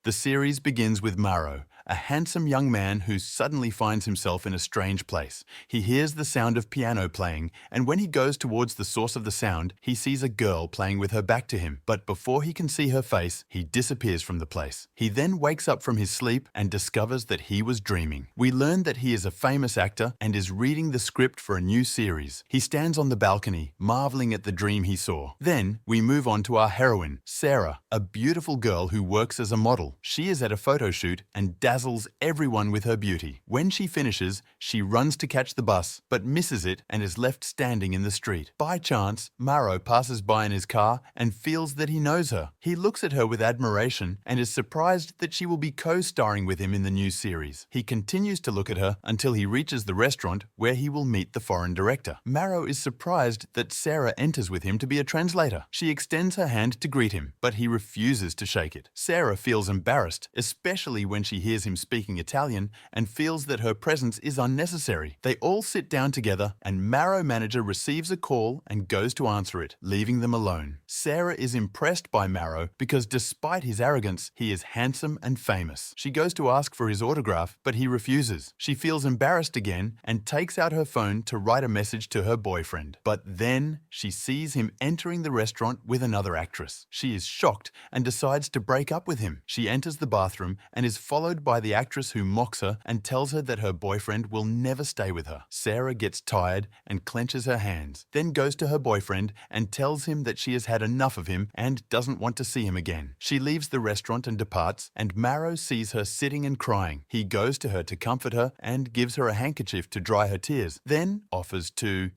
The series begins with Maro, a handsome young man who suddenly finds himself in a strange place. He hears the sound of piano playing, and when he goes towards the source of the sound, he sees a girl playing with her back to him. But before he can see her face, he disappears from the place. He then wakes up from his sleep and discovers that he was dreaming. We learn that he is a famous actor and is reading the script for a new series. He stands on the balcony, marveling at the dream he saw. Then, we move on to our heroine, Sarah, a beautiful girl who works as a model. She is at a photo shoot and dazzles everyone with her beauty. When she finishes, she runs to catch the bus, but misses it and is left standing in the street. By chance, Maro passes by in his car and feels that he knows her. He looks at her with admiration and is surprised that she will be co-starring with him in the new series. He continues to look at her until he reaches the restaurant where he will meet the foreign director. Maro is surprised that Sarah enters with him to be a translator. She extends her hand to greet him, but he refuses to shake it. Sarah feels embarrassed, especially when she hears him speaking Italian and feels that her presence is unnecessary. They all sit down together and Maro manager receives a call and goes to answer it, leaving them alone. Sarah is impressed by Maro because despite his arrogance, he is handsome and famous. She goes to ask for his autograph, but he refuses. She feels embarrassed again and takes out her phone to write a message to her boyfriend. But then she sees him entering the restaurant with another actress. She is shocked and decides to break up with him. She enters the bathroom and is followed by the actress who mocks her and tells her that her boyfriend will never stay with her. Sarah gets tired and clenches her hands, then goes to her boyfriend and tells him that she has had enough of him and doesn't want to see him again. She leaves the restaurant and departs, and Maro sees her sitting and crying. He goes to her to comfort her and gives her a handkerchief to dry her tears, then offers to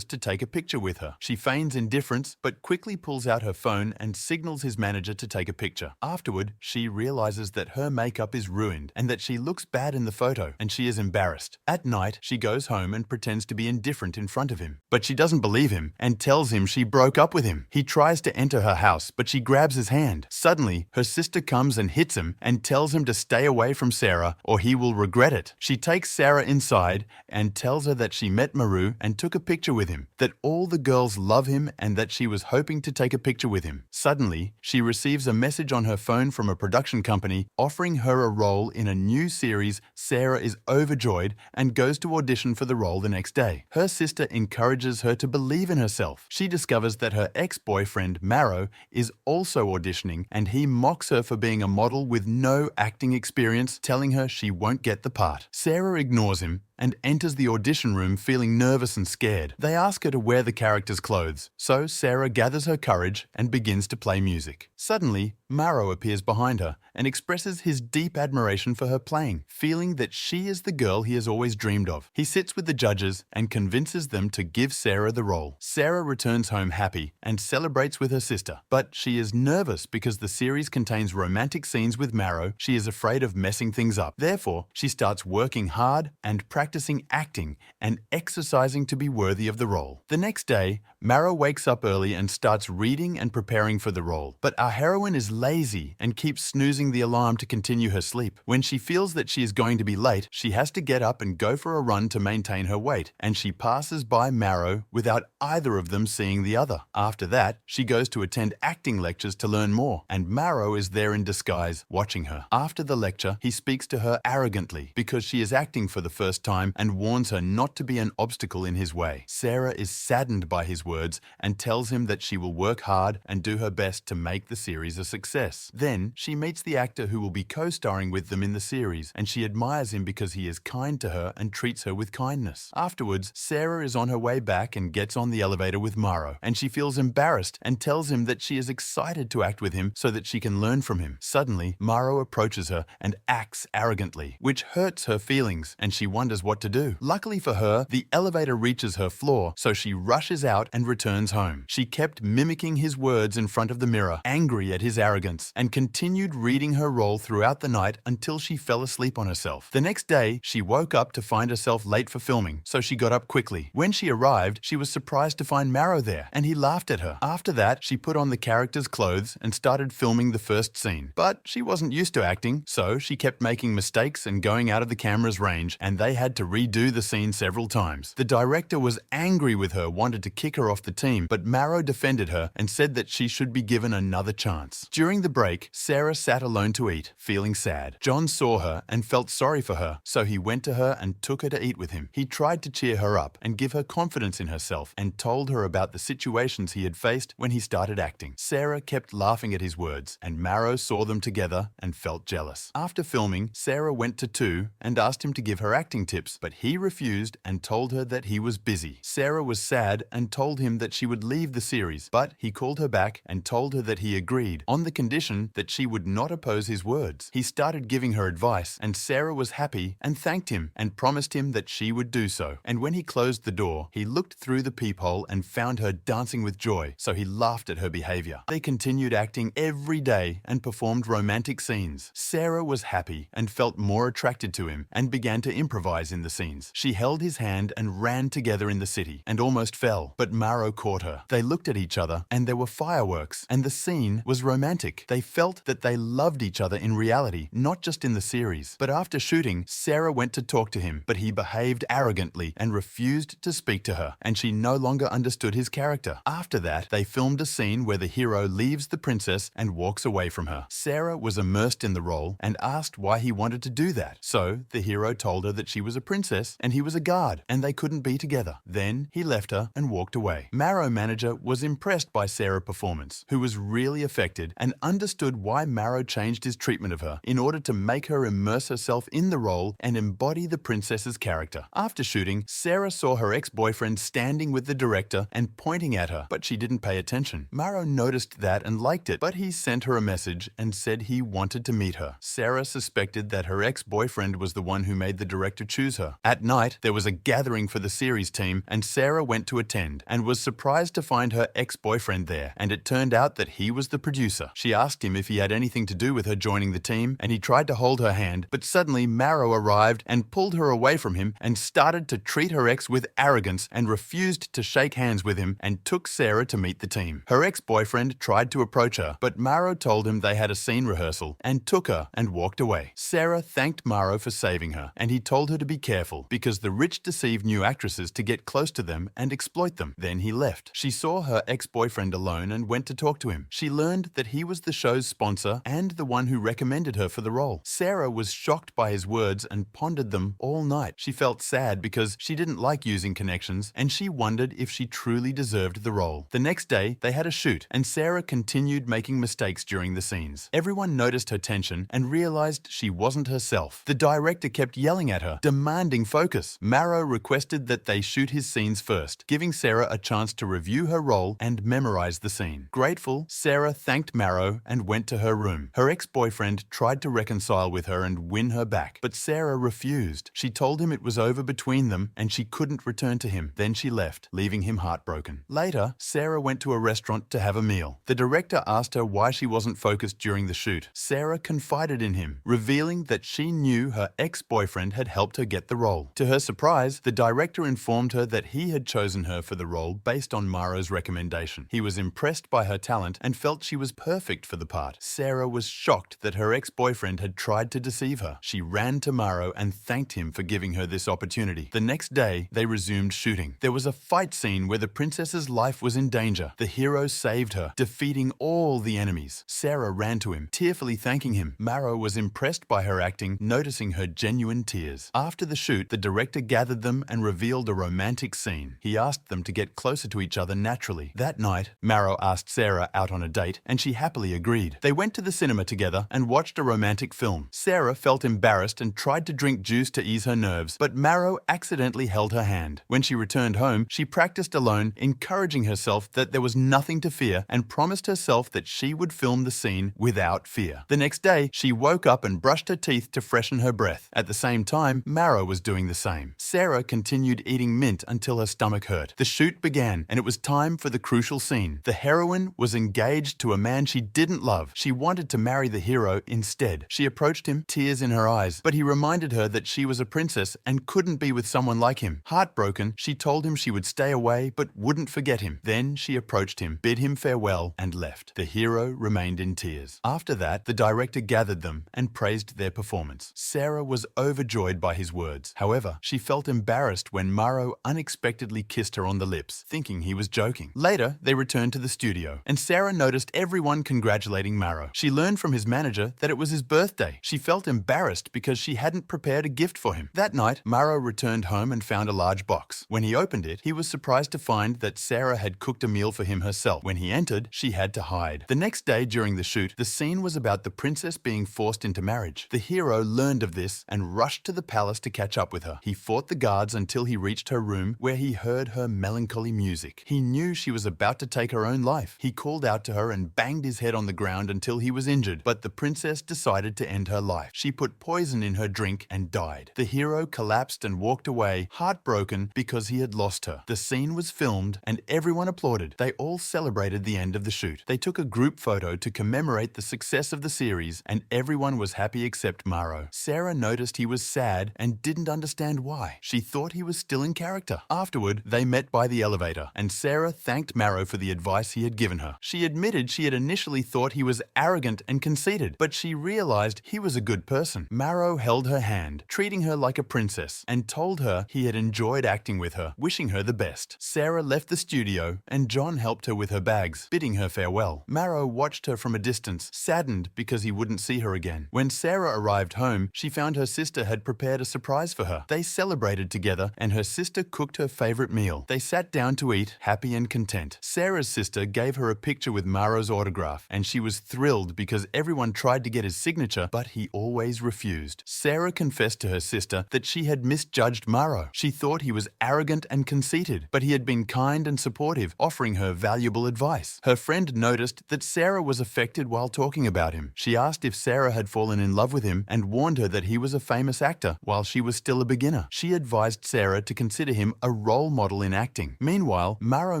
take a picture with her. She feigns indifference but quickly pulls out her phone and signals his manager to take a picture. Afterward, she realizes that her makeup is ruined and that she looks bad in the photo, and she is embarrassed. At night, she goes home and pretends to be indifferent in front of him. But she doesn't believe him and tells him she broke up with him. He tries to enter her house, but she grabs his hand. Suddenly, her sister comes and hits him and tells him to stay away from Sarah or he will regret it. She takes Sarah inside and tells her that she met Maru and took a picture with him, that all the girls love him and that she was hoping to take a picture with him. Suddenly, she receives a message on her phone from a production company offering her a role in a new series. Sarah is overjoyed and goes to audition for the role the next day. Her sister encourages her to believe in herself. She discovers that her ex-boyfriend, Maro, is also auditioning and he mocks her for being a model with no acting experience, telling her she won't get the part. Sarah ignores him and enters the audition room feeling nervous and scared. They ask her to wear the character's clothes, so Sarah gathers her courage and begins to play music. Suddenly, Maro appears behind her and expresses his deep admiration for her playing, feeling that she is the girl he has always dreamed of. He sits with the judges and convinces them to give Sarah the role. Sarah returns home happy and celebrates with her sister, but she is nervous because the series contains romantic scenes with Maro. She is afraid of messing things up. Therefore, she starts working hard and practicing acting and exercising to be worthy of the role. The next day, Maro wakes up early and starts reading and preparing for the role. But our heroine is lazy and keeps snoozing the alarm to continue her sleep. When she feels that she is going to be late, she has to get up and go for a run to maintain her weight, and she passes by Maro without either of them seeing the other. After that, she goes to attend acting lectures to learn more, and Maro is there in disguise, watching her. After the lecture, he speaks to her arrogantly because she is acting for the first time and warns her not to be an obstacle in his way. Sarah is saddened by his words and tells him that she will work hard and do her best to make the series a success. Then, she meets the actor who will be co-starring with them in the series, and she admires him because he is kind to her and treats her with kindness. Afterwards, Sarah is on her way back and gets on the elevator with Maro, and she feels embarrassed and tells him that she is excited to act with him so that she can learn from him. Suddenly, Maro approaches her and acts arrogantly, which hurts her feelings, and she wonders what to do. Luckily for her, the elevator reaches her floor, so she rushes out and returns home. She kept mimicking his words in front of the mirror, angry at his arrogance, and continued reading her role throughout the night until she fell asleep on herself. The next day, she woke up to find herself late for filming, so she got up quickly. When she arrived, she was surprised to find Maro there, and he laughed at her. After that, she put on the character's clothes and started filming the first scene. But she wasn't used to acting, so she kept making mistakes and going out of the camera's range, and they had to redo the scene several times. The director was angry with her, wanted to kick her off the team, but Maro defended her and said that she should be given another chance. During the break, Sarah sat alone to eat, feeling sad. John saw her and felt sorry for her, so he went to her and took her to eat with him. He tried to cheer her up and give her confidence in herself and told her about the situations he had faced when he started acting. Sarah kept laughing at his words, and Maro saw them together and felt jealous. After filming, Sarah went to Tu and asked him to give her acting tips, but he refused and told her that he was busy. Sarah was sad and told him that she would leave the series, but he called her back and told her that he agreed, on the condition that she would not oppose his words. He started giving her advice, and Sarah was happy and thanked him and promised him that she would do so. And when he closed the door, he looked through the peephole and found her dancing with joy, so he laughed at her behavior. They continued acting every day and performed romantic scenes. Sarah was happy and felt more attracted to him and began to improvise in the scenes. She held his hand and ran together in the city and almost fell, but Maro caught her. They looked at each other and there were fireworks and the scene was romantic. They felt that they loved each other in reality, not just in the series. But after shooting, Sarah went to talk to him, but he behaved arrogantly and refused to speak to her, and she no longer understood his character. After that, they filmed a scene where the hero leaves the princess and walks away from her. Sarah was immersed in the role and asked why he wanted to do that. So the hero told her that she was a princess and he was a guard and they couldn't be together. Then he left her and walked away. Maro manager was impressed by Sarah's performance, who was really affected and understood why Maro changed his treatment of her in order to make her immerse herself in the role and embody the princess's character. After shooting, Sarah saw her ex-boyfriend standing with the director and pointing at her, but she didn't pay attention. Maro noticed that and liked it, but he sent her a message and said he wanted to meet her. Sarah suspected that her ex-boyfriend was the one who made the director choose her. At night, there was a gathering for the series team and Sarah went to attend and was surprised to find her ex-boyfriend there, and it turned out that he was the producer. She asked him if he had anything to do with her joining the team, and he tried to hold her hand, but suddenly Maro arrived and pulled her away from him and started to treat her ex with arrogance and refused to shake hands with him and took Sarah to meet the team. Her ex-boyfriend tried to approach her, but Maro told him they had a scene rehearsal and took her and walked away. Sarah thanked Maro for saving her, and he told her to be careful because the rich deceive new actresses to get close to them and exploit them. Then he left. She saw her ex-boyfriend alone and went to talk to him. She learned that he was the show's sponsor and the one who recommended her for the role. Sarah was shocked by his words and pondered them all night. She felt sad because she didn't like using connections and she wondered if she truly deserved the role. The next day, they had a shoot and Sarah continued making mistakes during the scenes. Everyone noticed her tension and realized she wasn't herself. The director kept yelling at her, demanding focus. Maro requested that they shoot his scenes first, giving Sarah a chance to review her role and memorize the scene. Grateful, Sarah thanked Maro and went to her room. Her ex-boyfriend tried to reconcile with her and win her back, but Sarah refused. She told him it was over between them and she couldn't return to him. Then she left, leaving him heartbroken. Later, Sarah went to a restaurant to have a meal. The director asked her why she wasn't focused during the shoot. Sarah confided in him, revealing that she knew her ex-boyfriend had helped her get the role. To her surprise, the director informed her that he had chosen her for the role based on Maro's recommendation. He was impressed by her talent and felt she was perfect for the part. Sarah was shocked that her ex-boyfriend had tried to deceive her. She ran to Maro and thanked him for giving her this opportunity. The next day, they resumed shooting. There was a fight scene where the princess's life was in danger. The hero saved her, defeating all the enemies. Sarah ran to him, tearfully thanking him. Maro was impressed by her acting, noticing her genuine tears. After the shoot, the director gathered them and revealed a romantic scene. He asked them to get closer to each other naturally. That night, Maro asked Sarah out on a date, and she happily agreed. They went to the cinema together and watched a romantic film. Sarah felt embarrassed and tried to drink juice to ease her nerves, but Maro accidentally held her hand. When she returned home, she practiced alone, encouraging herself that there was nothing to fear and promised herself that she would film the scene without fear. The next day, she woke up and brushed her teeth to freshen her breath. At the same time, Maro was doing the same. Sarah continued eating mint until her stomach hurt. The shoot began, and it was time for the crucial scene. The heroine was engaged to a man she didn't love. She wanted to marry the hero instead. She approached him, tears in her eyes, but he reminded her that she was a princess and couldn't be with someone like him. Heartbroken, she told him she would stay away but wouldn't forget him. Then she approached him, bid him farewell, and left. The hero remained in tears. After that, the director gathered them and praised their performance. Sarah was overjoyed by his words. However, she felt embarrassed when Maro unexpectedly kissed her on the lips. lips, thinking he was joking. Later, they returned to the studio, and Sarah noticed everyone congratulating Maro. She learned from his manager that it was his birthday. She felt embarrassed because she hadn't prepared a gift for him. That night, Maro returned home and found a large box. When he opened it, he was surprised to find that Sarah had cooked a meal for him herself. When he entered, she had to hide. The next day during the shoot, the scene was about the princess being forced into marriage. The hero learned of this and rushed to the palace to catch up with her. He fought the guards until he reached her room, where he heard her melancholy music. He knew she was about to take her own life. He called out to her and banged his head on the ground until he was injured, but the princess decided to end her life. She put poison in her drink and died. The hero collapsed and walked away, heartbroken because he had lost her. The scene was filmed and everyone applauded. They all celebrated the end of the shoot. They took a group photo to commemorate the success of the series, and everyone was happy except Maro. Sarah noticed he was sad and didn't understand why. She thought he was still in character. Afterward, they met by the elevator, and Sarah thanked Maro for the advice he had given her. She admitted she had initially thought he was arrogant and conceited, but she realized he was a good person. Maro held her hand, treating her like a princess, and told her he had enjoyed acting with her, wishing her the best. Sarah left the studio, and John helped her with her bags, bidding her farewell. Maro watched her from a distance, saddened because he wouldn't see her again. When Sarah arrived home, she found her sister had prepared a surprise for her. They celebrated together, and her sister cooked her favorite meal. They sat down to eat, happy and content. Sarah's sister gave her a picture with Maro's autograph, and she was thrilled because everyone tried to get his signature, but he always refused. Sarah confessed to her sister that she had misjudged Maro. She thought he was arrogant and conceited, but he had been kind and supportive, offering her valuable advice. Her friend noticed that Sarah was affected while talking about him. She asked if Sarah had fallen in love with him and warned her that he was a famous actor while she was still a beginner. She advised Sarah to consider him a role model in acting. Meanwhile, Maro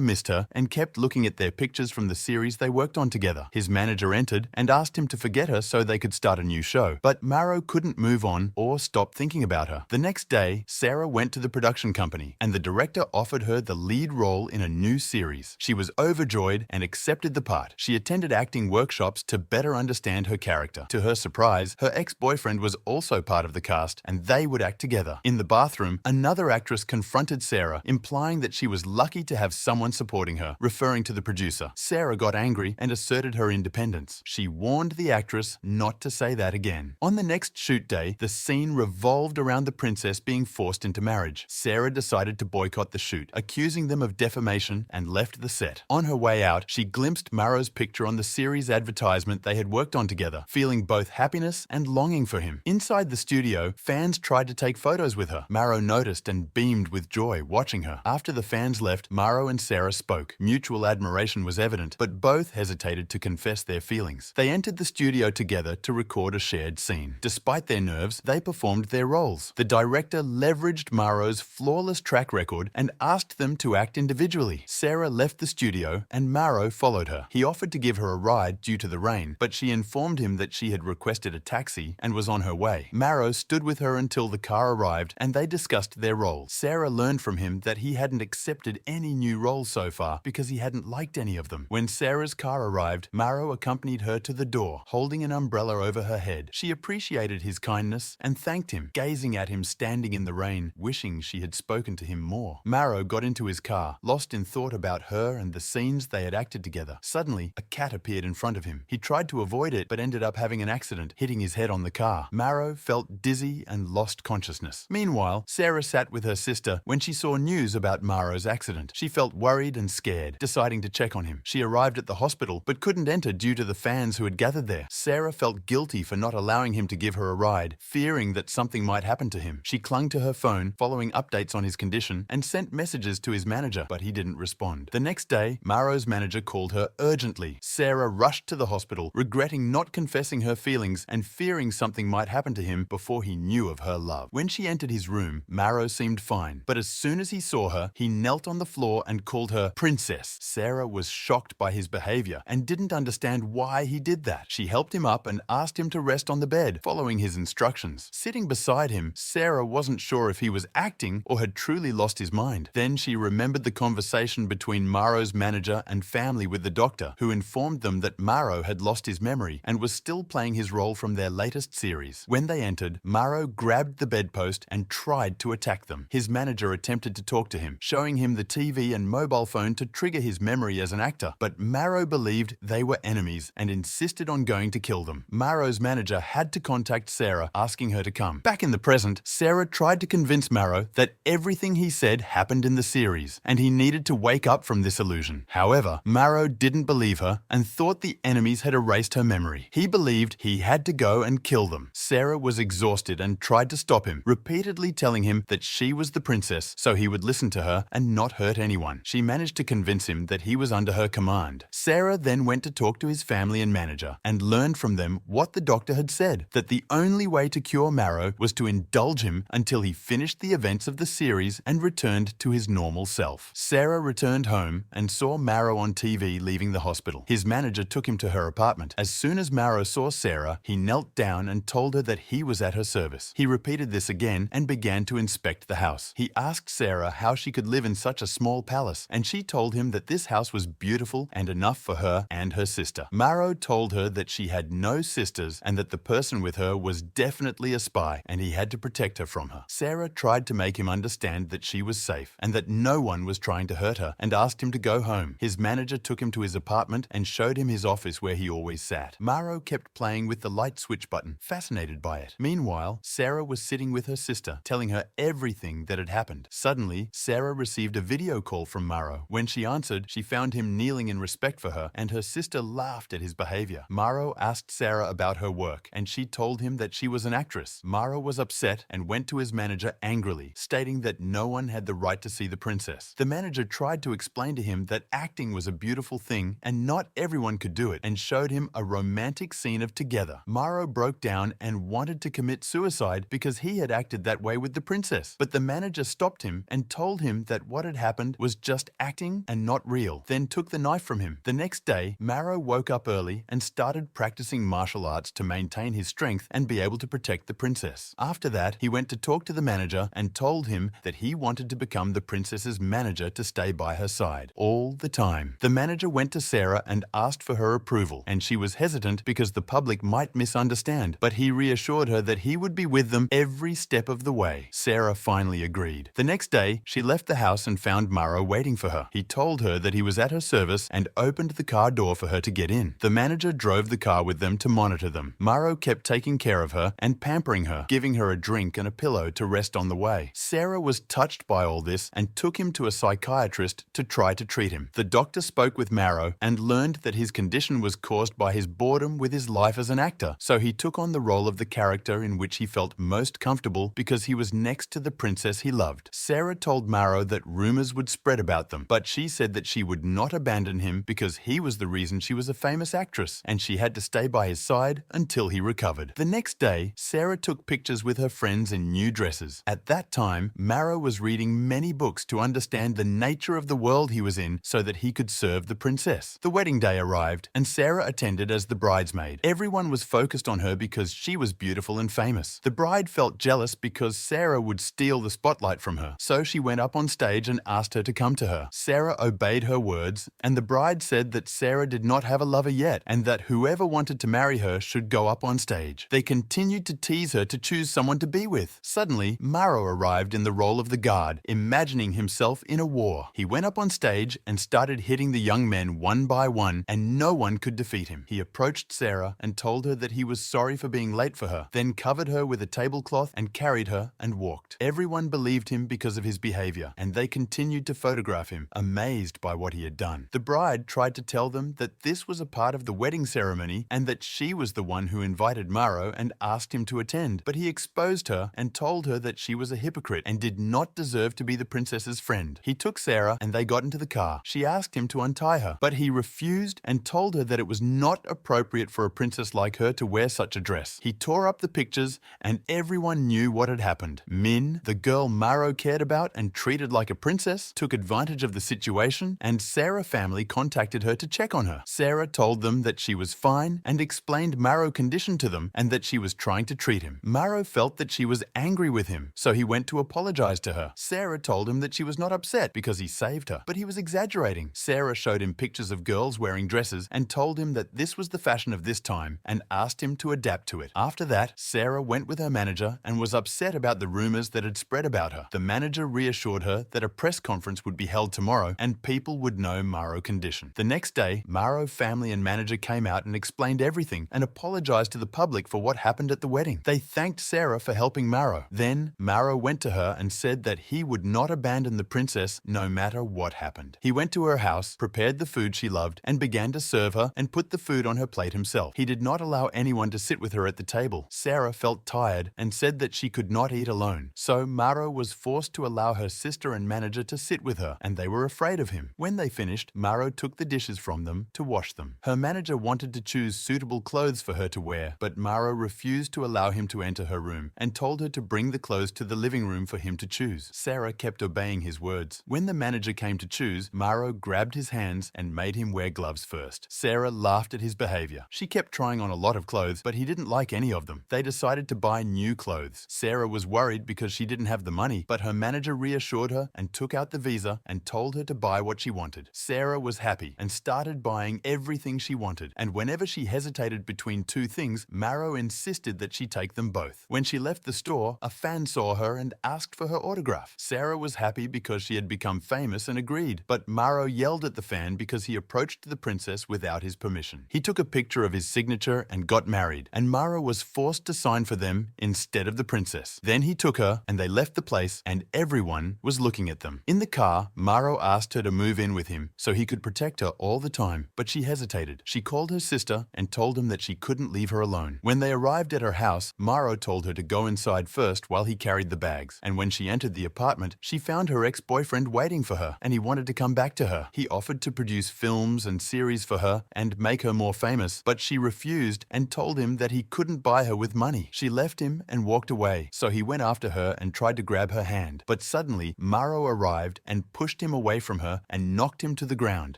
missed her and kept looking at their pictures from the series they worked on together. His manager entered and asked him to forget her so they could start a new show, but Maro couldn't move on or stop thinking about her. The next day, Sarah went to the production company, and the director offered her the lead role in a new series. She was overjoyed and accepted the part. She attended acting workshops to better understand her character. To her surprise, her ex-boyfriend was also part of the cast, and they would act together. In the bathroom, another actress confronted Sarah, implying that she was lucky to have someone supporting her, referring to the producer. Sarah got angry and asserted her independence. She warned the actress not to say that again. On the next shoot day, the scene revolved around the princess being forced into marriage. Sarah decided to boycott the shoot, accusing them of defamation, and left the set. On her way out, she glimpsed Maro's picture on the series advertisement they had worked on together, feeling both happiness and longing for him. Inside the studio, fans tried to take photos with her. Maro noticed and beamed with joy watching her. After the fans left, Maro and Sarah spoke. Mutual admiration was evident, but both hesitated to confess their feelings. They entered the studio together to record a shared scene. Despite their nerves, they performed their roles. The director leveraged Maro's flawless track record and asked them to act individually. Sarah left the studio and Maro followed her. He offered to give her a ride due to the rain, but she informed him that she had requested a taxi and was on her way. Maro stood with her until the car arrived and they discussed their roles. Sarah learned from him that he hadn't accepted any new roles so far because he hadn't liked any of them. When Sarah's car arrived, Maro accompanied her to the door, holding an umbrella over her head. She appreciated his kindness and thanked him, gazing at him standing in the rain, wishing she had spoken to him more. Maro got into his car, lost in thought about her and the scenes they had acted together. Suddenly, a cat appeared in front of him. He tried to avoid it, but ended up having an accident, hitting his head on the car. Maro felt dizzy and lost consciousness. Meanwhile, Sarah sat with her sister when she saw news about Maro's accident. She felt worried and scared, deciding to check on him. She arrived at the hospital, but couldn't enter due to the fans who had gathered there. Sarah felt guilty for not allowing him to give her a ride, fearing that something might happen to him. She clung to her phone, following updates on his condition, and sent messages to his manager, but he didn't respond. The next day, Maro's manager called her urgently. Sarah rushed to the hospital, regretting not confessing her feelings and fearing something might happen to him before he knew of her love. When she entered his room, Maro seemed fine, but as soon as he saw her, he knelt on the floor and called her princess. Sarah was shocked by his behavior and didn't understand why he did that. She helped him up and asked him to rest on the bed, following his instructions. Sitting beside him, Sarah wasn't sure if he was acting or had truly lost his mind. Then she remembered the conversation between Maro's manager and family with the doctor, who informed them that Maro had lost his memory and was still playing his role from their latest series. When they entered, Maro grabbed the bedpost and tried to attack them. His manager attempted to talk to him, showing him the the TV and mobile phone to trigger his memory as an actor, but Marrow believed they were enemies and insisted on going to kill them. Marrow's manager had to contact Sarah, asking her to come. Back in the present, Sarah tried to convince Marrow that everything he said happened in the series, and he needed to wake up from this illusion. However, Marrow didn't believe her and thought the enemies had erased her memory. He believed he had to go and kill them. Sarah was exhausted and tried to stop him, repeatedly telling him that she was the princess, so he would listen to her and not hurt anyone. She managed to convince him that he was under her command. Sarah then went to talk to his family and manager and learned from them what the doctor had said, that the only way to cure Marrow was to indulge him until he finished the events of the series and returned to his normal self. Sarah returned home and saw Marrow on TV leaving the hospital. His manager took him to her apartment. As soon as Marrow saw Sarah, he knelt down and told her that he was at her service. He repeated this again and began to inspect the house. He asked Sarah how she could live in such a small palace, and she told him that this house was beautiful and enough for her and her sister. Marrow told her that she had no sisters and that the person with her was definitely a spy and he had to protect her from her. Sarah tried to make him understand that she was safe and that no one was trying to hurt her and asked him to go home. His manager took him to his apartment and showed him his office where he always sat. Marrow kept playing with the light switch button, fascinated by it. Meanwhile, Sarah was sitting with her sister, telling her everything that had happened. Suddenly, Sarah received a video call from Marrow. When she answered, she found him kneeling in respect for her, and her sister laughed at his behavior. Marrow asked Sarah about her work, and she told him that she was an actress. Marrow was upset and went to his manager angrily, stating that no one had the right to see the princess. The manager tried to explain to him that acting was a beautiful thing and not everyone could do it, and showed him a romantic scene of together. Marrow broke down and wanted to commit suicide because he had acted that way with the princess. But the manager stopped him and told him that what had happened was just acting and not real, then took the knife from him. The next day, Marrow woke up early and started practicing martial arts to maintain his strength and be able to protect the princess. After that, he went to talk to the manager and told him that he wanted to become the princess's manager to stay by her side all the time. The manager went to Sarah and asked for her approval, and she was hesitant because the public might misunderstand, but he reassured her that he would be with them every step of the way. Sarah finally agreed. The next day, she left the house and found Marrow waiting for her. He told her that he was at her service and opened the car door for her to get in. The manager drove the car with them to monitor them. Marrow kept taking care of her and pampering her, giving her a drink and a pillow to rest on the way. Sarah was touched by all this and took him to a psychiatrist to try to treat him. The doctor spoke with Marrow and learned that his condition was caused by his boredom with his life as an actor, so he took on the role of the character in which he felt most comfortable because he was next to the princess he loved. Sarah told Marrow that rumors would spread about them, but she said that she would not abandon him because he was the reason she was a famous actress, and she had to stay by his side until he recovered. The next day, Sarah took pictures with her friends in new dresses. At that time, Marrow was reading many books to understand the nature of the world he was in so that he could serve the princess. The wedding day arrived, and Sarah attended as the bridesmaid. Everyone was focused on her because she was beautiful and famous. The bride felt jealous because Sarah would steal the spotlight from her, so she went up on stage and asked her to come to her. Sarah obeyed her words, and the bride said that Sarah did not have a lover yet, and that whoever wanted to marry her should go up on stage. They continued to tease her to choose someone to be with. Suddenly, Marrow arrived in the role of the guard, imagining himself in a war. He went up on stage and started hitting the young men one by one, and no one could defeat him. He approached Sarah and told her that he was sorry for being late for her, then covered her with a tablecloth and carried her and walked. Everyone believed him because of his behavior, and they continued to photograph him, amazed by what he had done. The bride tried to tell them that this was a part of the wedding ceremony and that she was the one who invited Marrow and asked him to attend, but he exposed her and told her that she was a hypocrite and did not deserve to be the princess's friend. He took Sarah and they got into the car. She asked him to untie her, but he refused and told her that it was not appropriate for a princess like her to wear such a dress. He tore up the pictures and everyone knew what had happened. Min, the girl Marrow cared about and treated like a princess, took advantage of the situation, and Sarah family contacted her to check on her. Sarah told them that she was fine and explained Marrow's condition to them and that she was trying to treat him. Marrow felt that she was angry with him, so he went to apologize to her. Sarah told him that she was not upset because he saved her, but he was exaggerating. Sarah showed him pictures of girls wearing dresses and told him that this was the fashion of this time and asked him to adapt to it. After that, Sarah went with her manager and was upset about the rumors that had spread about her. The manager reassured her that a press press conference would be held tomorrow and people would know Maro's condition. The next day, Maro's family and manager came out and explained everything and apologized to the public for what happened at the wedding. They thanked Sarah for helping Maro. Then, Maro went to her and said that he would not abandon the princess no matter what happened. He went to her house, prepared the food she loved, and began to serve her and put the food on her plate himself. He did not allow anyone to sit with her at the table. Sarah felt tired and said that she could not eat alone. So Maro was forced to allow her sister and manager to sit with her, and they were afraid of him. When they finished, Maro took the dishes from them to wash them. Her manager wanted to choose suitable clothes for her to wear, but Maro refused to allow him to enter her room and told her to bring the clothes to the living room for him to choose. Sarah kept obeying his words. When the manager came to choose, Maro grabbed his hands and made him wear gloves first. Sarah laughed at his behavior. She kept trying on a lot of clothes, but he didn't like any of them. They decided to buy new clothes. Sarah was worried because she didn't have the money, but her manager reassured her and took out the visa and told her to buy what she wanted. Sarah was happy and started buying everything she wanted, and whenever she hesitated between two things, Maro insisted that she take them both. When she left the store, a fan saw her and asked for her autograph. Sarah was happy because she had become famous and agreed, but Maro yelled at the fan because he approached the princess without his permission. He took a picture of his signature and got married, and Maro was forced to sign for them instead of the princess. Then he took her and they left the place and everyone was looking at them. In the car, Maro asked her to move in with him so he could protect her all the time, but she hesitated. She called her sister and told him that she couldn't leave her alone. When they arrived at her house, Maro told her to go inside first while he carried the bags, and when she entered the apartment, she found her ex-boyfriend waiting for her and he wanted to come back to her. He offered to produce films and series for her and make her more famous, but she refused and told him that he couldn't buy her with money. She left him and walked away, so he went after her and tried to grab her hand. But suddenly, Maro arrived and pushed him away from her and knocked him to the ground.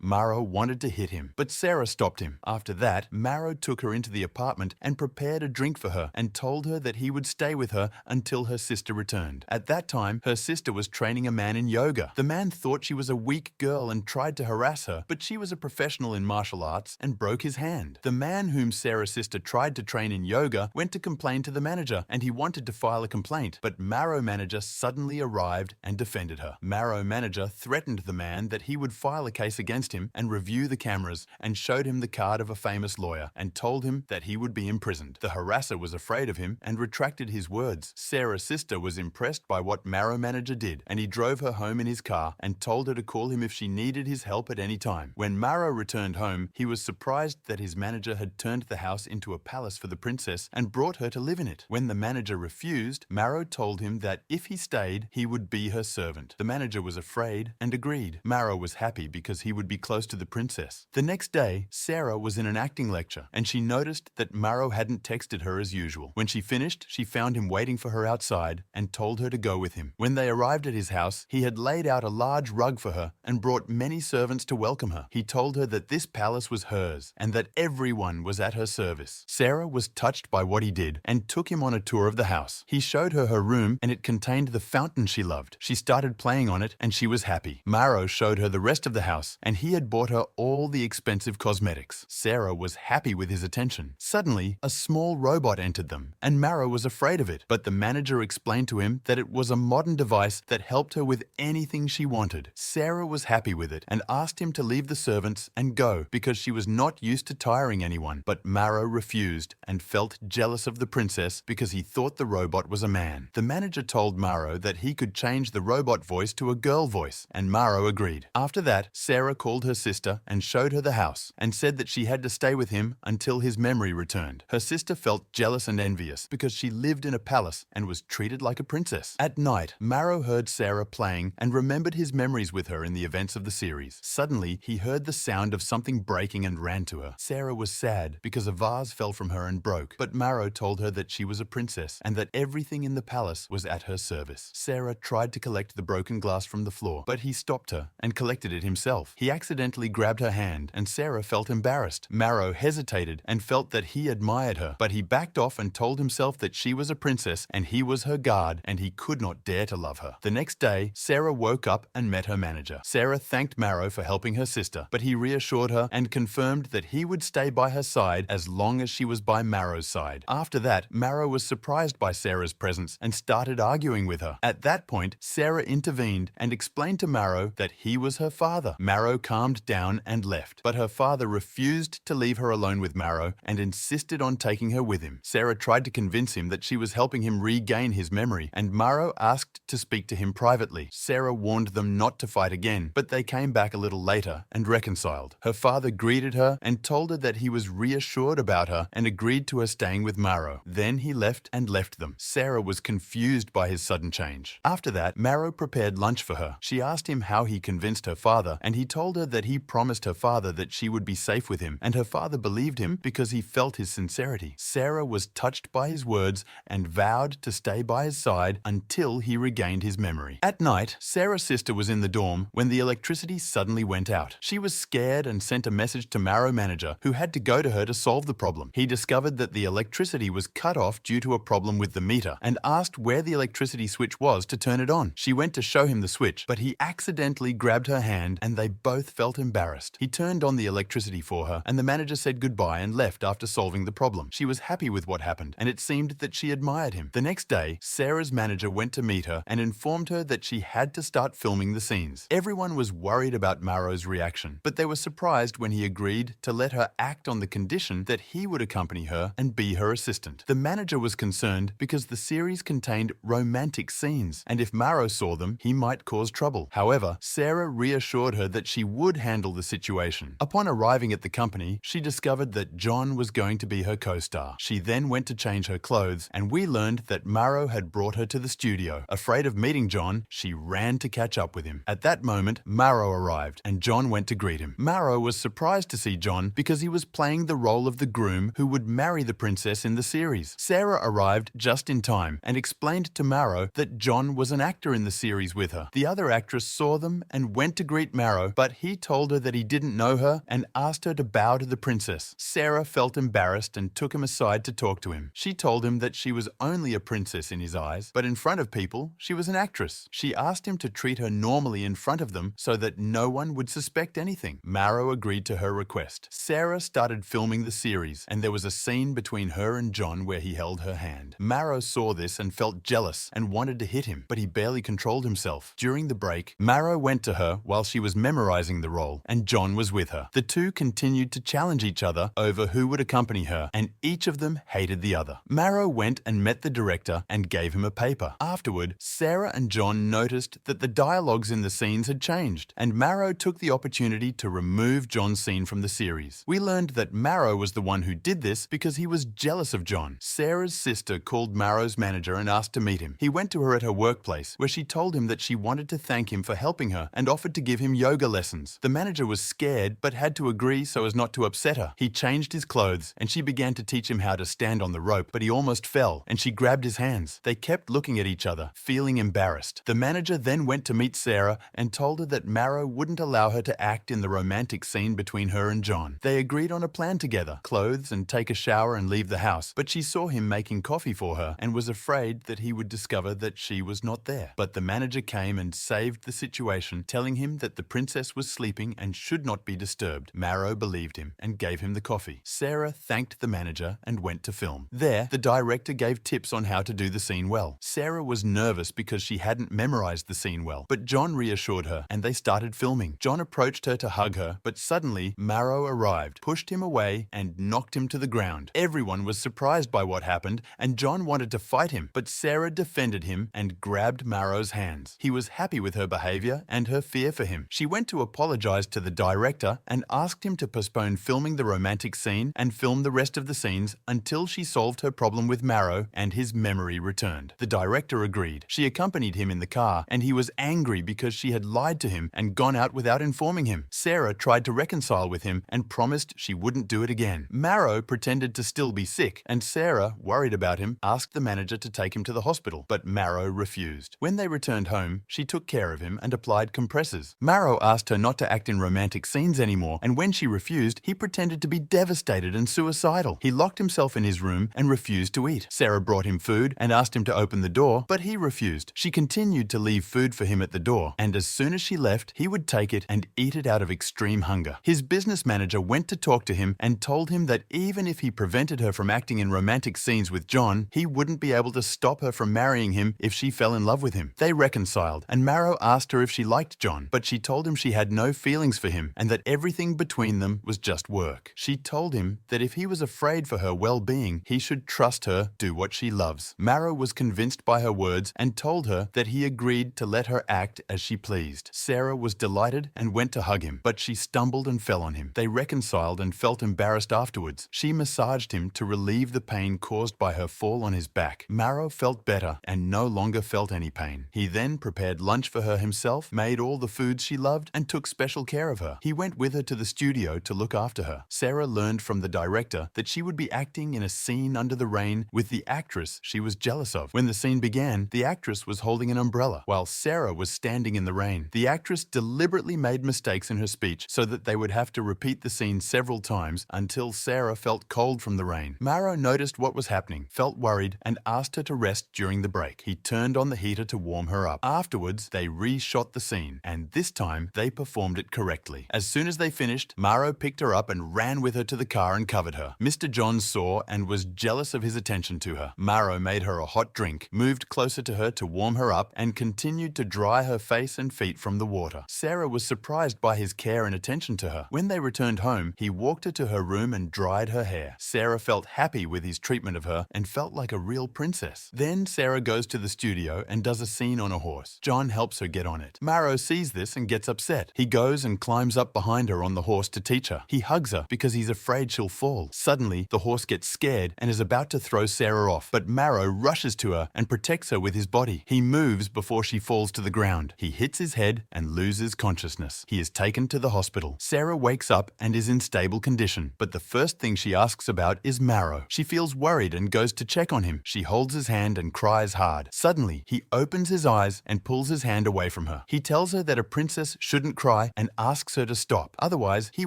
Maro wanted to hit him, but Sarah stopped him. After that, Maro took her into the apartment and prepared a drink for her and told her that he would stay with her until her sister returned. At that time, her sister was training a man in yoga. The man thought she was a weak girl and tried to harass her, but she was a professional in martial arts and broke his hand. The man whom Sarah's sister tried to train in yoga went to complain to the manager, and he wanted to file a complaint, but Maro manager suddenly arrived and defended her. Maro manager threatened the man that he would file a case against him and review the cameras, and showed him the card of a famous lawyer and told him that he would be imprisoned. The harasser was afraid of him and retracted his words. Sarah's sister was impressed by what Maro manager did, and he drove her home in his car and told her to call him if she needed his help at any time. When Maro returned home, he was surprised that his manager had turned the house into a palace for the princess and brought her to live in it. When the manager refused, Maro told him that if he stayed, he would be her servant. The manager was afraid and agreed. Maro was happy because he would be close to the princess. The next day, Sarah was in an acting lecture and she noticed that Maro hadn't texted her as usual. When she finished, she found him waiting for her outside and told her to go with him. When they arrived at his house, he had laid out a large rug for her and brought many servants to welcome her. He told her that this palace was hers and that everyone was at her service. Sarah was touched by what he did and took him on a tour of the house. He showed her her room and it contained the fountain she loved. She started playing on it and she was happy. Maro showed her the rest of the house and he had bought her all the expensive cosmetics. Sarah was happy with his attention. Suddenly, a small robot entered them and Maro was afraid of it, but the manager explained to him that it was a modern device that helped her with anything she wanted. Sarah was happy with it and asked him to leave the servants and go because she was not used to tiring anyone, but Maro refused and felt jealous of the princess because he thought the robot was a man. The manager told Maro that he could change the robot voice to a girl voice, and Maro agreed. After that, Sarah called her sister and showed her the house and said that she had to stay with him until his memory returned. Her sister felt jealous and envious because she lived in a palace and was treated like a princess. At night, Maro heard Sarah playing and remembered his memories with her in the events of the series. Suddenly, he heard the sound of something breaking and ran to her. Sarah was sad because a vase fell from her and broke, but Maro told her that she was a princess and that everything in the palace was at her service. Sarah tried to collect the broken glass from the floor, but he stopped her and collected it himself. He accidentally grabbed her hand and Sarah felt embarrassed. Maro hesitated and felt that he admired her, but he backed off and told himself that she was a princess and he was her guard and he could not dare to love her. The next day, Sarah woke up and met her manager. Sarah thanked Maro for helping her sister, but he reassured her and confirmed that he would stay by her side as long as she was by Maro's side. After that, Maro was surprised by Sarah's presence and started arguing with her. At that point, Sarah intervened mind and explained to Marrow that he was her father. Marrow calmed down and left, but her father refused to leave her alone with Marrow and insisted on taking her with him. Sarah tried to convince him that she was helping him regain his memory, and Marrow asked to speak to him privately. Sarah warned them not to fight again, but they came back a little later and reconciled. Her father greeted her and told her that he was reassured about her and agreed to her staying with Marrow. Then he left them. Sarah was confused by his sudden change. After that, Marrow prepared lunch for her. She asked him how he convinced her father, and he told her that he promised her father that she would be safe with him, and her father believed him because he felt his sincerity. Sarah was touched by his words and vowed to stay by his side until he regained his memory. At night, Sarah's sister was in the dorm when the electricity suddenly went out. She was scared and sent a message to Marrow manager, who had to go to her to solve the problem. He discovered that the electricity was cut off due to a problem with the meter and asked where the electricity switch was to turn it on. She went to show him the switch, but he accidentally grabbed her hand and they both felt embarrassed. He turned on the electricity for her and the manager said goodbye and left after solving the problem. She was happy with what happened and it seemed that she admired him. The next day, Sarah's manager went to meet her and informed her that she had to start filming the scenes. Everyone was worried about Marrow's reaction, but they were surprised when he agreed to let her act on the condition that he would accompany her and be her assistant. The manager was concerned because the series contained romantic scenes, and if Marrow saw them, he might cause trouble. However, Sarah reassured her that she would handle the situation. Upon arriving at the company, she discovered that John was going to be her co-star. She then went to change her clothes, and we learned that Marrow had brought her to the studio. Afraid of meeting John, she ran to catch up with him. At that moment, Marrow arrived, and John went to greet him. Marrow was surprised to see John because he was playing the role of the groom who would marry the princess in the series. Sarah arrived just in time and explained to Marrow that John was an actor in the series with her. The other actress saw them and went to greet Marrow, but he told her that he didn't know her and asked her to bow to the princess. Sarah felt embarrassed and took him aside to talk to him. She told him that she was only a princess in his eyes, but in front of people, she was an actress. She asked him to treat her normally in front of them so that no one would suspect anything. Marrow agreed to her request. Sarah started filming the series, and there was a scene between her and John where he held her hand. Marrow saw this and felt jealous and wanted to hit him, but he barely controlled himself. During the break, Marrow went to her while she was memorizing the role, and John was with her. The two continued to challenge each other over who would accompany her, and each of them hated the other. Marrow went and met the director and gave him a paper. Afterward, Sarah and John noticed that the dialogues in the scenes had changed, and Marrow took the opportunity to remove John's scene from the series. We learned that Marrow was the one who did this because he was jealous of John. Sarah's sister called Marrow's manager and asked to meet him. He went to her at her workplace, where she told him that she wanted to thank him for helping her and offered to give him yoga lessons. The manager was scared but had to agree so as not to upset her. He changed his clothes and she began to teach him how to stand on the rope, but he almost fell and she grabbed his hands. They kept looking at each other, feeling embarrassed. The manager then went to meet Sarah and told her that Marrow wouldn't allow her to act in the romantic scene between her and John. They agreed on a plan together, clothes and take a shower and leave the house, but she saw him making coffee for her and was afraid that he would discover that she was not there. But the manager came and saved the situation, telling him that the princess was sleeping and should not be disturbed. Marrow believed him and gave him the coffee. Sarah thanked the manager and went to film. There, the director gave tips on how to do the scene well. Sarah was nervous because she hadn't memorized the scene well, but John reassured her and they started filming. John approached her to hug her, but suddenly Marrow arrived, pushed him away and knocked him to the ground. Everyone was surprised by what happened and John wanted to fight him, but Sarah defended him and grabbed Marrow's hands. He was happy with her behavior and her fear for him. She went to apologize to the director and asked him to postpone filming the romantic scene and film the rest of the scenes until she solved her problem with Marrow and his memory returned. The director agreed. She accompanied him in the car and he was angry because she had lied to him and gone out without informing him. Sarah tried to reconcile with him and promised she wouldn't do it again. Marrow pretended to still be sick and Sarah, worried about him, asked the manager to take him to the hospital, but Marrow refused. When they returned home, she took care of him and applied compressors. Marrow asked her not to act in romantic scenes anymore, and when she refused, he pretended to be devastated and suicidal. He locked himself in his room and refused to eat. Sarah brought him food and asked him to open the door, but he refused. She continued to leave food for him at the door, and as soon as she left, he would take it and eat it out of extreme hunger. His business manager went to talk to him and told him that even if he prevented her from acting in romantic scenes with John, he wouldn't be able to stop her from marrying him if she fell in love with him. They reconciled. smiled, and Maro asked her if she liked John, but she told him she had no feelings for him and that everything between them was just work. She told him that if he was afraid for her well-being, he should trust her, do what she loves. Maro was convinced by her words and told her that he agreed to let her act as she pleased. Sarah was delighted and went to hug him, but she stumbled and fell on him. They reconciled and felt embarrassed afterwards. She massaged him to relieve the pain caused by her fall on his back. Maro felt better and no longer felt any pain. He then prepared lunch for her himself, made all the foods she loved, and took special care of her. He went with her to the studio to look after her. Sarah learned from the director that she would be acting in a scene under the rain with the actress she was jealous of. When the scene began, the actress was holding an umbrella, while Sarah was standing in the rain. The actress deliberately made mistakes in her speech so that they would have to repeat the scene several times until Sarah felt cold from the rain. Maro noticed what was happening, felt worried, and asked her to rest during the break. He turned on the heater to warm her up. Afterwards, they re-shot the scene, and this time they performed it correctly. As soon as they finished, Maro picked her up and ran with her to the car and covered her. Mr. John saw and was jealous of his attention to her. Maro made her a hot drink, moved closer to her to warm her up, and continued to dry her face and feet from the water. Sarah was surprised by his care and attention to her. When they returned home, he walked her to her room and dried her hair. Sarah felt happy with his treatment of her and felt like a real princess. Then Sarah goes to the studio and does a scene on a horse. John helps her get on it. Maro sees this and gets upset. He goes and climbs up behind her on the horse to teach her. He hugs her because he's afraid she'll fall. Suddenly, the horse gets scared and is about to throw Sarah off, but Maro rushes to her and protects her with his body. He moves before she falls to the ground. He hits his head and loses consciousness. He is taken to the hospital. Sarah wakes up and is in stable condition, but the first thing she asks about is Maro. She feels worried and goes to check on him. She holds his hand and cries hard. Suddenly, he opens his eyes and pulls his hand away from her. He tells her that a princess shouldn't cry and asks her to stop. Otherwise, he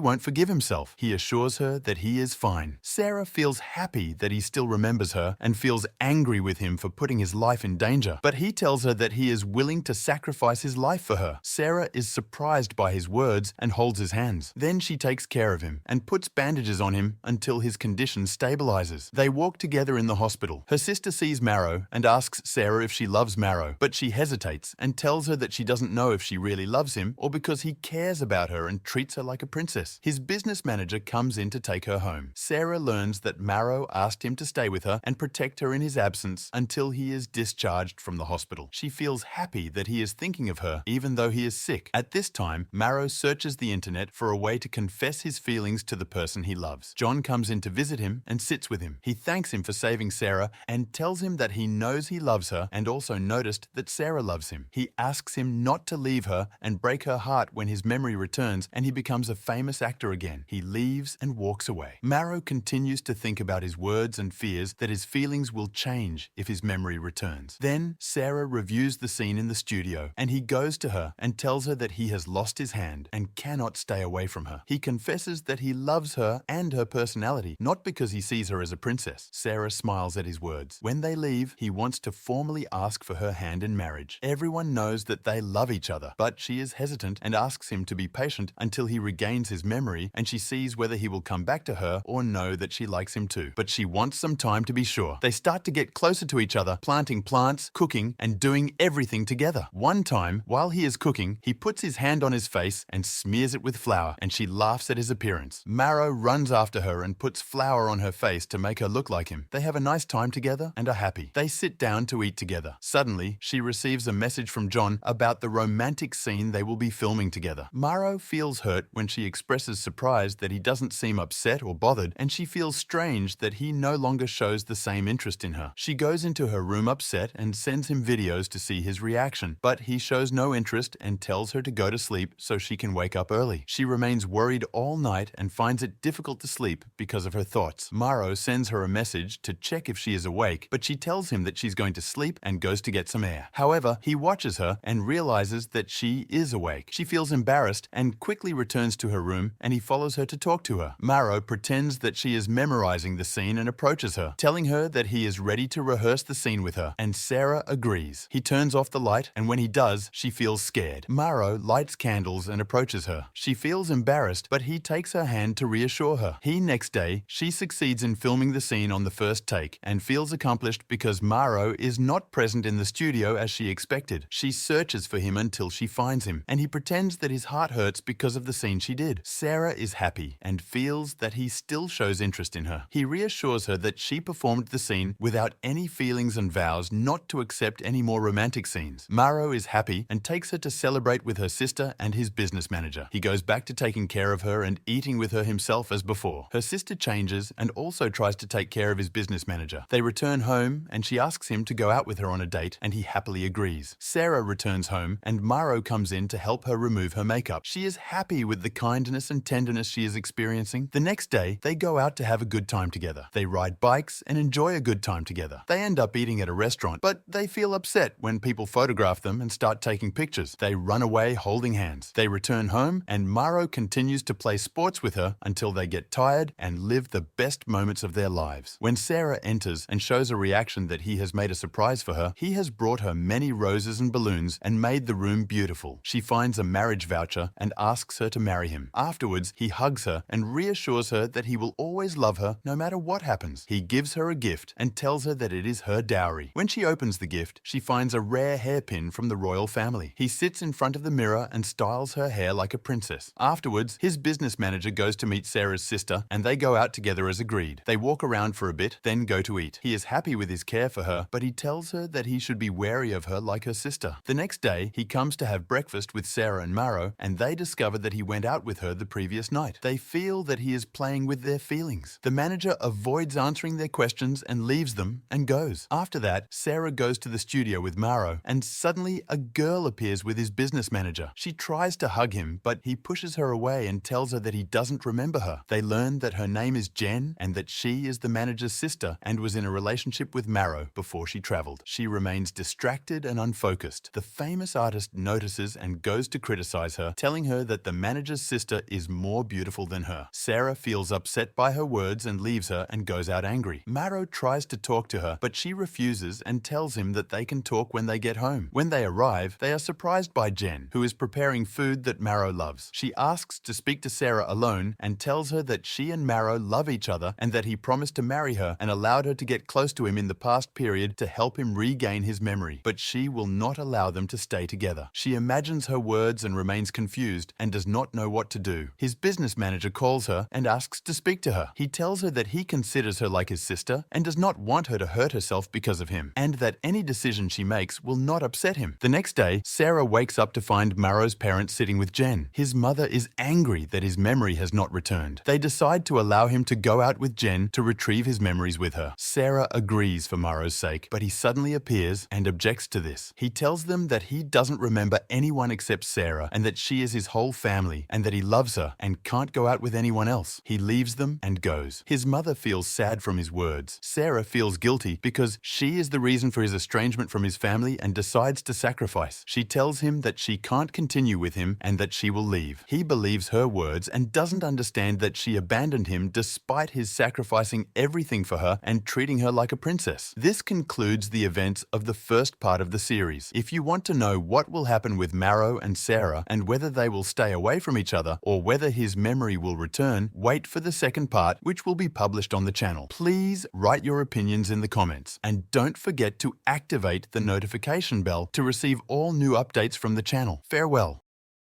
won't forgive himself. He assures her that he is fine. Sarah feels happy that he still remembers her and feels angry with him for putting his life in danger. But he tells her that he is willing to sacrifice his life for her. Sarah is surprised by his words and holds his hands. Then she takes care of him and puts bandages on him until his condition stabilizes. They walk together in the hospital. Her sister sees Maro and asks Sarah if she loves Maro, but she hesitates and tells her that she doesn't know if she really loves him or because he cares about her and treats her like a princess. His business manager comes in to take her home. Sarah learns that Maro asked him to stay with her and protect her in his absence until he is discharged from the hospital. She feels happy that he is thinking of her even though he is sick. At this time, Maro searches the internet for a way to confess his feelings to the person he loves. John comes in to visit him and sits with him. He thanks him for saving Sarah and tells him that he knows he loves her and also noticed that Sarah loves him. He asks him not to leave her and break her heart when his memory returns and he becomes a famous actor again. He leaves and walks away. Maro continues to think about his words and fears that his feelings will change if his memory returns. Then Sarah reviews the scene in the studio and he goes to her and tells her that he has lost his hand and cannot stay away from her. He confesses that he loves her and her personality, not because he sees her as a princess. Sarah smiles at his words. When they leave, he wants to formally ask for her hand in marriage. Everyone knows that they love each other, but she is hesitant and asks him to be patient until he regains his memory and she sees whether he will come back to her or know that she likes him too. But she wants some time to be sure. They start to get closer to each other, planting plants, cooking, and doing everything together. One time, while he is cooking, he puts his hand on his face and smears it with flour, and she laughs at his appearance. Maro runs after her and puts flour on her face to make her look like him. They have a nice time together and are happy. They sit down to eat together. Suddenly, she receives a message from John about the romantic scene they will be filming together. Maro feels hurt when she expresses surprise that he doesn't seem upset or bothered, and she feels strange that he no longer shows the same interest in her. She goes into her room upset and sends him videos to see his reaction, but he shows no interest and tells her to go to sleep so she can wake up early. She remains worried all night and finds it difficult to sleep because of her thoughts. Maro sends her a message to check if she is awake, but she tells him that she's going to sleep and goes to get some air. However, he watches her and realizes that she is awake. She feels embarrassed and quickly returns to her room, and he follows her to talk to her. Maro pretends that she is memorizing the scene and approaches her, telling her that he is ready to rehearse the scene with her, and Sarah agrees. He turns off the light, and when he does, she feels scared. Maro lights candles and approaches her. She feels embarrassed, but he takes her hand to reassure her. Next day, she succeeds in filming the scene on the first take and feels accomplished because Maro is not present in the studio as she expected. unexpected. She searches for him until she finds him, and he pretends that his heart hurts because of the scene she did. Sarah is happy and feels that he still shows interest in her. He reassures her that she performed the scene without any feelings and vows not to accept any more romantic scenes. Maro is happy and takes her to celebrate with her sister and his business manager. He goes back to taking care of her and eating with her himself as before. Her sister changes and also tries to take care of his business manager. They return home and she asks him to go out with her on a date, and he happily agrees. Sarah returns home and Maro comes in to help her remove her makeup. She is happy with the kindness and tenderness she is experiencing. The next day, they go out to have a good time together. They ride bikes and enjoy a good time together. They end up eating at a restaurant, but they feel upset when people photograph them and start taking pictures. They run away holding hands. They return home and Maro continues to play sports with her until they get tired and live the best moments of their lives. When Sarah enters and shows a reaction that he has made a surprise for her, he has brought her many roses and balloons and made the room beautiful. She finds a marriage voucher and asks her to marry him. Afterwards, he hugs her and reassures her that he will always love her no matter what happens. He gives her a gift and tells her that it is her dowry. When she opens the gift, she finds a rare hairpin from the royal family. He sits in front of the mirror and styles her hair like a princess. Afterwards, his business manager goes to meet Sarah's sister and they go out together as agreed. They walk around for a bit, then go to eat. He is happy with his care for her, but he tells her that he should be wary of her like her sister. The next day, he comes to have breakfast with Sarah and Maro, and they discover that he went out with her the previous night. They feel that he is playing with their feelings. The manager avoids answering their questions and leaves them and goes. After that, Sarah goes to the studio with Maro, and suddenly a girl appears with his business manager. She tries to hug him, but he pushes her away and tells her that he doesn't remember her. They learn that her name is Jen and that she is the manager's sister and was in a relationship with Maro before she traveled. She remains distracted and unfocused. The famous artist notices and goes to criticize her, telling her that the manager's sister is more beautiful than her. Sarah feels upset by her words and leaves her and goes out angry. Maro tries to talk to her, but she refuses and tells him that they can talk when they get home. When they arrive, they are surprised by Jen, who is preparing food that Maro loves. She asks to speak to Sarah alone and tells her that she and Maro love each other and that he promised to marry her and allowed her to get close to him in the past period to help him regain his memory. But she will not allow them to stay together. She imagines her words and remains confused and does not know what to do. His business manager calls her and asks to speak to her. He tells her that he considers her like his sister and does not want her to hurt herself because of him, and that any decision she makes will not upset him. The next day, Sarah wakes up to find Maro's parents sitting with Jen. His mother is angry that his memory has not returned. They decide to allow him to go out with Jen to retrieve his memories with her. Sarah agrees for Maro's sake, but he suddenly appears and objects to this. He tells them that he doesn't remember anyone except Sarah and that she is his whole family and that he loves her and can't go out with anyone else. He leaves them and goes. His mother feels sad from his words. Sarah feels guilty because she is the reason for his estrangement from his family and decides to sacrifice. She tells him that she can't continue with him and that she will leave. He believes her words and doesn't understand that she abandoned him despite his sacrificing everything for her and treating her like a princess. This concludes the events of the first part of the series. If you want to know what will happen with Maro and Sarah and whether they will stay away from each other or whether his memory will return, wait for the second part, which will be published on the channel. Please write your opinions in the comments and don't forget to activate the notification bell to receive all new updates from the channel. Farewell.